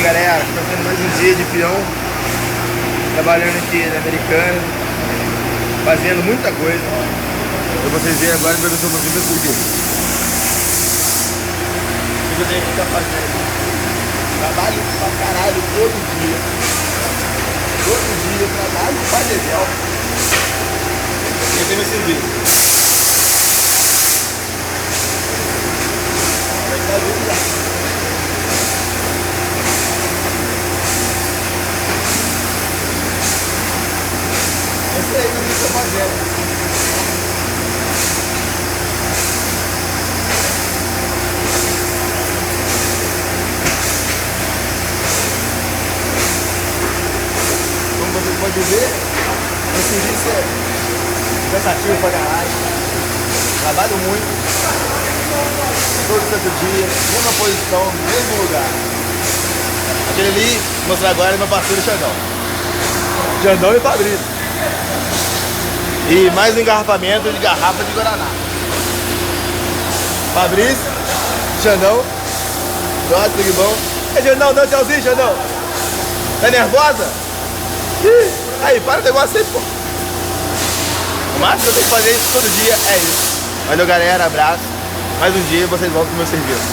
galera, está sendo mais um dia de peão, trabalhando aqui na Americana, fazendo muita coisa. Pra vocês verem agora, eu estou fazendo isso aqui. O que eu tenho que estar fazendo? Trabalho pra caralho todo dia. Todo dia, trabalho pra dedéu. Quem tem meu serviço? Vai estar vindo lá. Esse aí que eu estou fazendo. Como você pode ver, o serviço é cansativo pra caralho. Trabalho muito. Todo santo dia, mesma posição, mesmo lugar. Aquele ali, vou mostrar agora, é meu parceiro Xandão. Xandão e Fabrício. E mais um engarrafamento de garrafa de Guaraná. Fabrício, Xandão. Nossa, que bom. Ei, Xandão, dá um tchauzinho, Xandão. Tá nervosa? Ih, aí, para o negócio aí, pô. O máximo que eu tenho que fazer isso todo dia é isso. Valeu, galera, abraço. Mais um dia vocês voltam pro meu serviço.